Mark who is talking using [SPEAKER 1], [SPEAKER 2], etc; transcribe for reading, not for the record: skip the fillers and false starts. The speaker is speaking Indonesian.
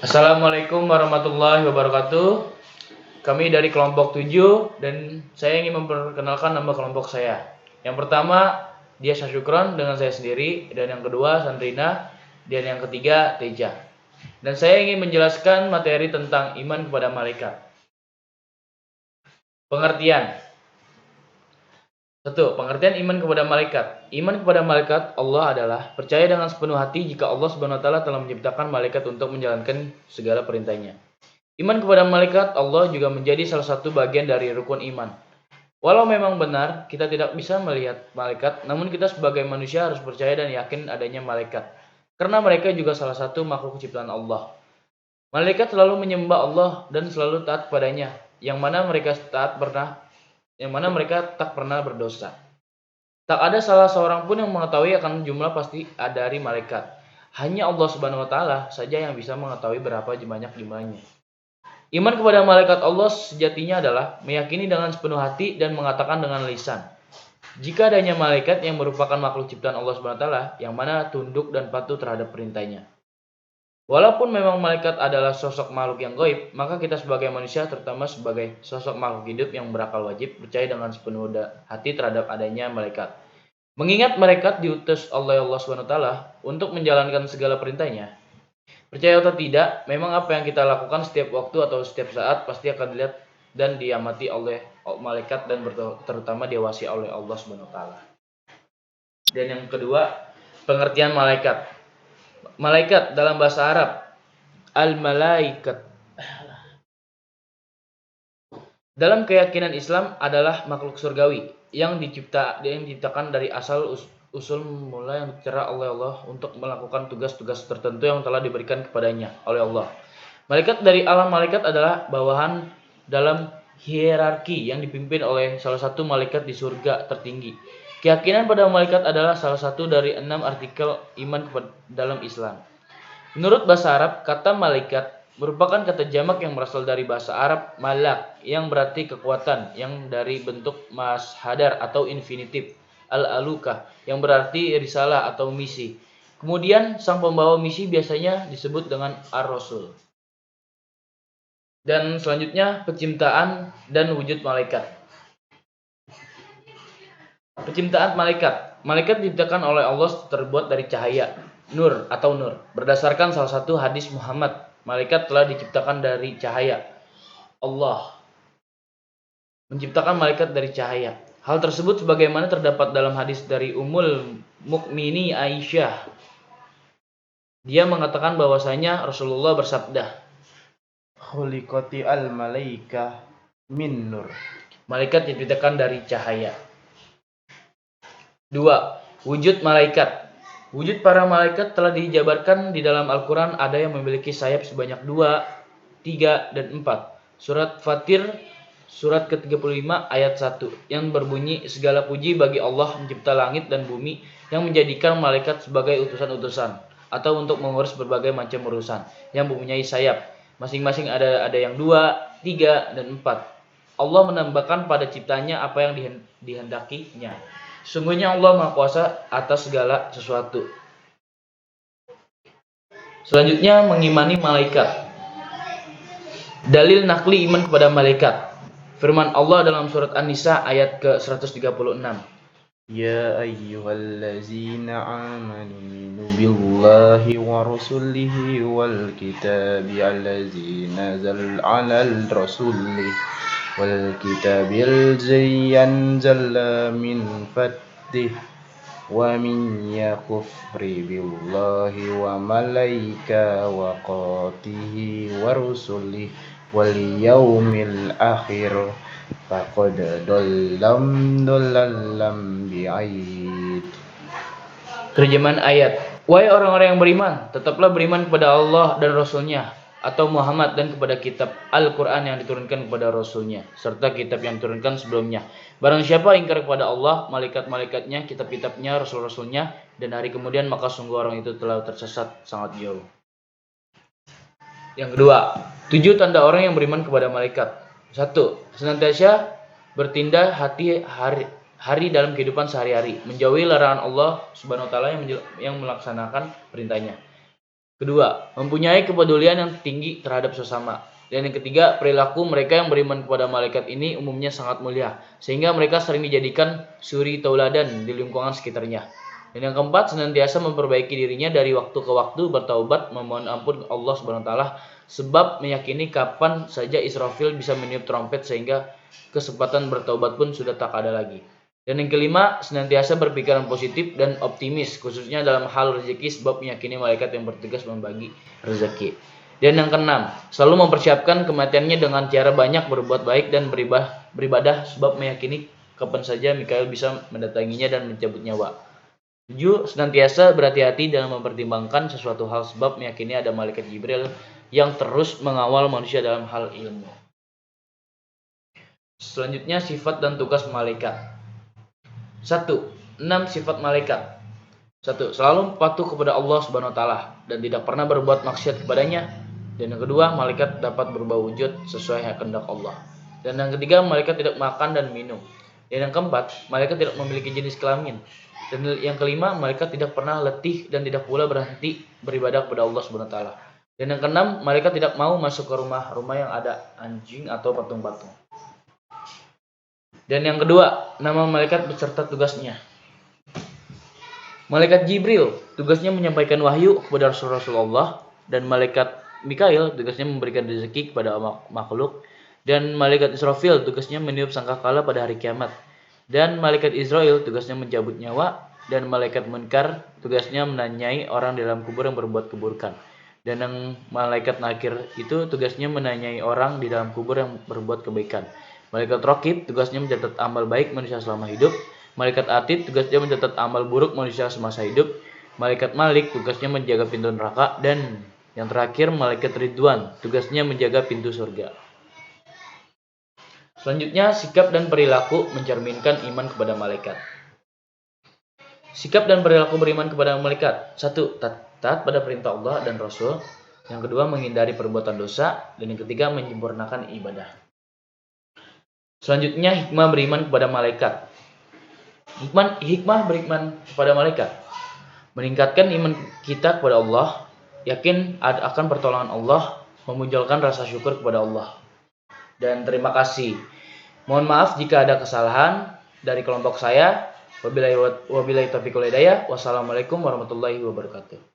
[SPEAKER 1] Assalamualaikum warahmatullahi wabarakatuh. Kami dari kelompok 7 dan saya ingin memperkenalkan nama kelompok saya. Yang pertama, dia Syukron dengan saya sendiri, dan yang kedua Sandrina, dan yang ketiga Teja. Dan saya ingin menjelaskan materi tentang iman kepada malaikat. Pengertian. 1. Pengertian iman kepada malaikat. Iman kepada malaikat Allah adalah percaya dengan sepenuh hati jika Allah SWT telah menciptakan malaikat untuk menjalankan segala perintahnya. Iman kepada malaikat Allah juga menjadi salah satu bagian dari rukun iman. Walau memang benar kita tidak bisa melihat malaikat, namun kita sebagai manusia harus percaya dan yakin adanya malaikat, karena mereka juga salah satu makhluk ciptaan Allah. Malaikat selalu menyembah Allah dan selalu taat padanya, yang mana mereka tak pernah berdosa. Tak ada salah seorang pun yang mengetahui akan jumlah pasti dari malaikat. Hanya Allah SWT saja yang bisa mengetahui berapa banyak jumlahnya. Iman kepada malaikat Allah sejatinya adalah meyakini dengan sepenuh hati dan mengatakan dengan lisan. Jika adanya malaikat yang merupakan makhluk ciptaan Allah SWT yang mana tunduk dan patuh terhadap perintahnya. Walaupun memang malaikat adalah sosok makhluk yang gaib, maka kita sebagai manusia, terutama sebagai sosok makhluk hidup yang berakal, wajib percaya dengan sepenuh hati terhadap adanya malaikat. Mengingat malaikat diutus oleh Allah SWT untuk menjalankan segala perintahnya. Percaya atau tidak, memang apa yang kita lakukan setiap waktu atau setiap saat pasti akan dilihat dan diamati oleh malaikat dan terutama diawasi oleh Allah SWT. Dan yang kedua, pengertian malaikat. Malaikat dalam bahasa Arab al-malaikat. Dalam keyakinan Islam adalah makhluk surgawi yang diciptakan dari asal usul mula yang diciptakan oleh Allah untuk melakukan tugas-tugas tertentu yang telah diberikan kepadanya oleh Allah. Malaikat dari alam malaikat adalah bawahan dalam hierarki yang dipimpin oleh salah satu malaikat di surga tertinggi. Keyakinan pada malaikat adalah salah satu dari 6 artikel iman dalam Islam. Menurut bahasa Arab, kata malaikat merupakan kata jamak yang berasal dari bahasa Arab malak yang berarti kekuatan, yang dari bentuk masdar atau infinitif, al-aluka yang berarti risalah atau misi. Kemudian sang pembawa misi biasanya disebut dengan ar-rasul. Dan selanjutnya penciptaan dan wujud malaikat. Penciptaan malaikat. Malaikat diciptakan oleh Allah terbuat dari cahaya, nur atau nur. Berdasarkan salah satu hadis Muhammad, malaikat telah diciptakan dari cahaya. Allah menciptakan malaikat dari cahaya. Hal tersebut sebagaimana terdapat dalam hadis dari Ummul Mukminin Aisyah. Dia mengatakan bahwasanya Rasulullah bersabda, "Khuliqati al-malaikah min nur." Malaikat diciptakan dari cahaya. 2. Wujud malaikat. Wujud para malaikat telah dijabarkan di dalam Al-Quran. Ada yang memiliki sayap sebanyak 2, 3, dan 4. Surat Fatir, surat ke-35 ayat 1, yang berbunyi, segala puji bagi Allah mencipta langit dan bumi, yang menjadikan malaikat sebagai utusan-utusan atau untuk mengurus berbagai macam urusan, yang mempunyai sayap. Masing-masing ada yang 2, 3, dan 4. Allah menambahkan pada ciptanya apa yang dihendakinya. Sungguhnya Allah Maha Kuasa atas segala sesuatu. Selanjutnya, mengimani malaikat. Dalil nakli iman kepada malaikat. Firman Allah dalam surat An-Nisa ayat ke-136.
[SPEAKER 2] Ya ayyuhallazina amanu billahi wa rasulihi wal kitabi allazi nazal 'alal rasulih wal kitabil anzalna min fadih wa min yakufri billahi wa malaika wa qatihi wa rusulih wal yaumil akhir faqad dollam bi'id.
[SPEAKER 1] Terjemahan ayat. Wahai orang-orang yang beriman, tetaplah beriman kepada Allah dan Rasulnya, atau Muhammad, dan kepada kitab Al-Quran yang diturunkan kepada Rasulnya, serta kitab yang diturunkan sebelumnya. Barang siapa ingkar kepada Allah, malaikat-malaikatnya, kitab-kitabnya, Rasul-Rasulnya, dan hari kemudian, maka sungguh orang itu telah tersesat sangat jauh. Yang kedua, 7 tanda orang yang beriman kepada malaikat. 1. Senantiasa bertindak hari dalam kehidupan sehari-hari, menjauhi larangan Allah Subhanahu wa taala yang melaksanakan perintahnya. Kedua, mempunyai kepedulian yang tinggi terhadap sesama. Dan yang ketiga, perilaku mereka yang beriman kepada malaikat ini umumnya sangat mulia, sehingga mereka sering dijadikan suri tauladan di lingkungan sekitarnya. Dan yang keempat, senantiasa memperbaiki dirinya dari waktu ke waktu, bertaubat, memohon ampun Allah Subhanahu wa taala, sebab meyakini kapan saja Israfil bisa meniup trompet sehingga kesempatan bertaubat pun sudah tak ada lagi. Dan yang kelima, senantiasa berpikiran positif dan optimis, khususnya dalam hal rezeki sebab meyakini malaikat yang bertugas membagi rezeki. Dan yang keenam, selalu mempersiapkan kematiannya dengan cara banyak berbuat baik dan beribadah sebab meyakini kapan saja Mikail bisa mendatanginya dan mencabut nyawa. 7. Senantiasa berhati-hati dalam mempertimbangkan sesuatu hal sebab meyakini ada malaikat Jibril yang terus mengawal manusia dalam hal ilmu. Selanjutnya, sifat dan tugas malaikat. 1. 6 sifat malaikat. 1. Selalu patuh kepada Allah Subhanahu wa taala dan tidak pernah berbuat maksiat kepadanya. Dan yang kedua, malaikat dapat berubah wujud sesuai kehendak Allah. Dan yang ketiga, malaikat tidak makan dan minum. Dan yang keempat, malaikat tidak memiliki jenis kelamin. Dan yang kelima, malaikat tidak pernah letih dan tidak pula berhenti beribadah kepada Allah Subhanahu wa taala. Dan yang keenam, malaikat tidak mau masuk ke rumah-rumah yang ada anjing atau patung-patung. Dan yang kedua, nama malaikat beserta tugasnya. Malaikat Jibril tugasnya menyampaikan wahyu kepada Rasulullah, dan malaikat Mikail tugasnya memberikan rezeki kepada makhluk, dan malaikat Israfil tugasnya meniup sangkakala pada hari kiamat, dan malaikat Israel tugasnya mencabut nyawa, dan malaikat Munkar tugasnya menanyai orang di dalam kubur yang berbuat keburukan. Dan yang malaikat Nakir itu tugasnya menanyai orang di dalam kubur yang berbuat kebaikan. Malaikat Raqib tugasnya mencatat amal baik manusia selama hidup. Malaikat Atid tugasnya mencatat amal buruk manusia semasa hidup. Malaikat Malik tugasnya menjaga pintu neraka. Dan yang terakhir, malaikat Ridwan tugasnya menjaga pintu surga. Selanjutnya, sikap dan perilaku mencerminkan iman kepada malaikat. Sikap dan perilaku beriman kepada malaikat. 1. Taat pada perintah Allah dan Rasul. Yang kedua, menghindari perbuatan dosa. Dan yang ketiga, menyempurnakan ibadah. Selanjutnya, hikmah beriman kepada malaikat. Hikmah beriman kepada malaikat meningkatkan iman kita kepada Allah, yakin akan pertolongan Allah, memunculkan rasa syukur kepada Allah, dan terima kasih. Mohon maaf jika ada kesalahan dari kelompok saya. Wabillahi taufiq wal hidayah. Wassalamualaikum warahmatullahi wabarakatuh.